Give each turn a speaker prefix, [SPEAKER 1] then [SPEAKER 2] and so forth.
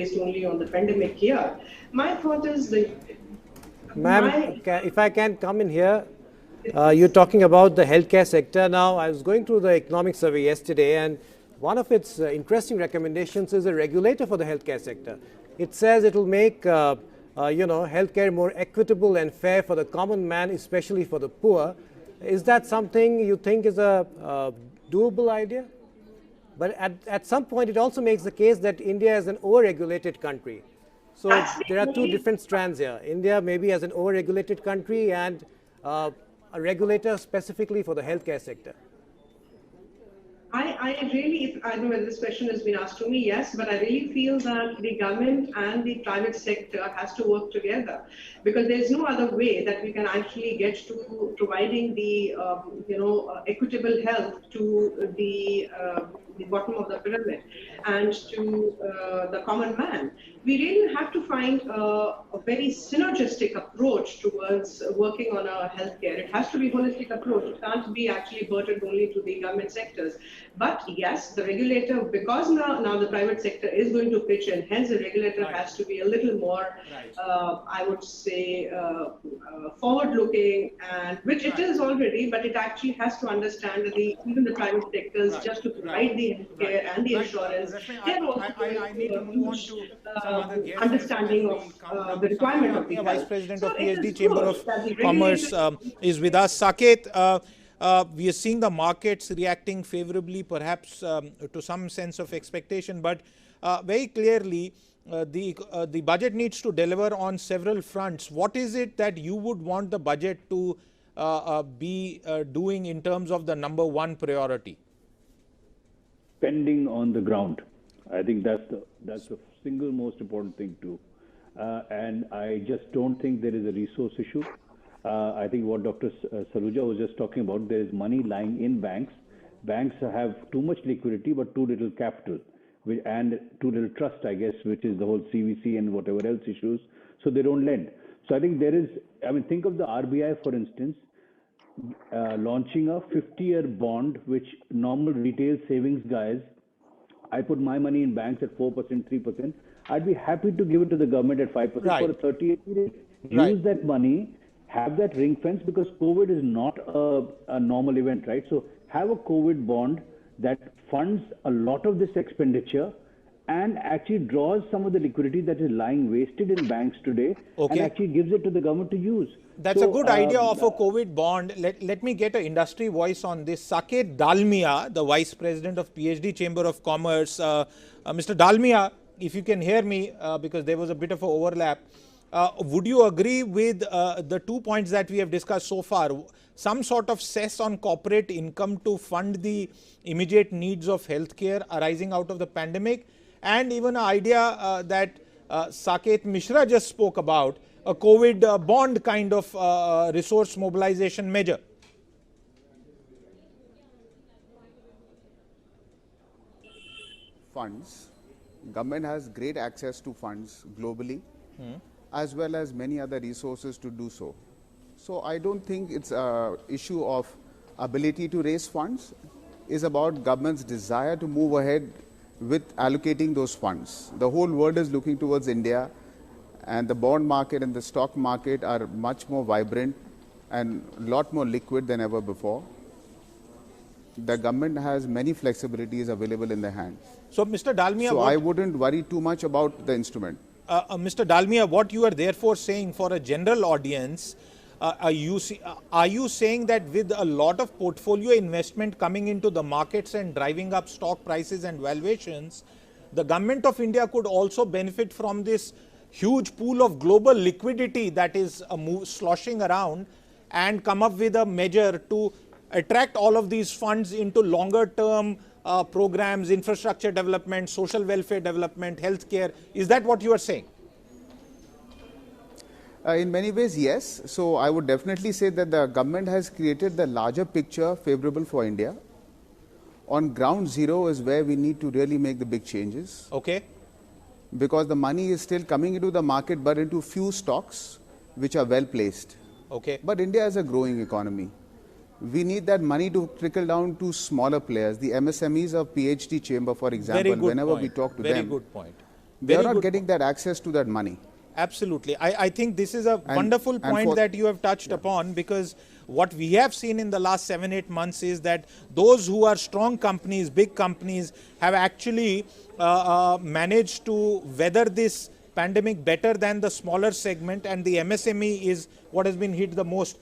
[SPEAKER 1] based only on the pandemic here. My thought is
[SPEAKER 2] Ma'am, if I can come in here, you're talking about the healthcare sector. Now, I was going through the economic survey yesterday, and one of its interesting recommendations is a regulator for the healthcare sector. It says it will make healthcare more equitable and fair for the common man, especially for the poor. Is that something you think is a doable idea? But at some point, it also makes the case that India is an over-regulated country. So there are two different strands here. India maybe as an over-regulated country and a regulator specifically for the healthcare sector.
[SPEAKER 1] I don't know whether this question has been asked to me, yes, but I really feel that the government and the private sector has to work together, because there's no other way that we can actually get to providing the equitable health to the bottom of the pyramid and to the common man. We really have to find a very synergistic approach towards working on our healthcare. It has to be a holistic approach. It can't be actually burdened only to the government sectors. But yes, the regulator, because now the private sector is going to pitch in, hence the regulator has to be a little more, I would say, forward-looking, and which it is already, but it actually has to understand that even the private sectors, just to provide the healthcare and the insurance, they're also
[SPEAKER 3] I need to move on to some other guests.
[SPEAKER 1] understanding of the requirement of the health.
[SPEAKER 3] Vice President of PhD Chamber of Commerce is with us. Saket, we are seeing the markets reacting favorably, perhaps to some sense of expectation, but very clearly the budget needs to deliver on several fronts. What is it that you would want the budget to be doing in terms of the number one priority?
[SPEAKER 4] Spending on the ground. I think that's the single most important thing too. And I just don't think there is a resource issue. I think what Dr. Saluja was just talking about, there is money lying in banks. Banks have too much liquidity but too little capital and too little trust, I guess, which is the whole CVC and whatever else issues. So they don't lend. So I think think of the RBI, for instance, launching a 50-year bond, which normal retail savings guys, I put my money in banks at 4%, 3%. I'd be happy to give it to the government at 5% for a 30-year period. Use that money, have that ring fence, because COVID is not a normal event, right? So have a COVID bond that funds a lot of this expenditure and actually draws some of the liquidity that is lying wasted in banks today and actually gives it to the government to use.
[SPEAKER 3] That's a good idea of a COVID bond. Let me get an industry voice on this. Saket Dalmia, the Vice President of PhD Chamber of Commerce. Mr. Dalmia, if you can hear me, because there was a bit of an overlap, would you agree with the 2 points that we have discussed so far? Some sort of cess on corporate income to fund the immediate needs of healthcare arising out of the pandemic, and even an idea that Saket Mishra just spoke about, a COVID bond kind of resource mobilization measure.
[SPEAKER 5] Funds. Government has great access to funds globally, as well as many other resources to do so. So I don't think it's an issue of ability to raise funds. It's about government's desire to move ahead with allocating those funds. The whole world is looking towards India, and the bond market and the stock market are much more vibrant and a lot more liquid than ever before. The government has many flexibilities available in their hand.
[SPEAKER 3] So, Mr. Dalmia,
[SPEAKER 5] I wouldn't worry too much about the instrument.
[SPEAKER 3] Mr. Dalmia, what you are therefore saying for a general audience, are you saying that with a lot of portfolio investment coming into the markets and driving up stock prices and valuations, the government of India could also benefit from this huge pool of global liquidity that is sloshing around and come up with a measure to attract all of these funds into longer term programs, infrastructure development, social welfare development, healthcare? Is that what you are saying?
[SPEAKER 5] In many ways, yes. So I would definitely say that the government has created the larger picture favorable for India. On ground zero is where we need to really make the big changes.
[SPEAKER 3] Okay.
[SPEAKER 5] Because the money is still coming into the market, but into few stocks which are well placed.
[SPEAKER 3] Okay.
[SPEAKER 5] But India is a growing economy. We need that money to trickle down to smaller players, the MSMEs of PhD Chamber, for example.
[SPEAKER 3] Very good
[SPEAKER 5] whenever
[SPEAKER 3] point.
[SPEAKER 5] we talk to
[SPEAKER 3] Very
[SPEAKER 5] them.
[SPEAKER 3] good point.
[SPEAKER 5] They are
[SPEAKER 3] Very
[SPEAKER 5] not
[SPEAKER 3] good
[SPEAKER 5] getting that access to that money.
[SPEAKER 3] Absolutely. I think this is a wonderful
[SPEAKER 5] and
[SPEAKER 3] point that you have touched upon, because what we have seen in the last 7-8 months is that those who are strong companies, big companies, have actually managed to weather this pandemic better than the smaller segment, and the MSME is what has been hit the most.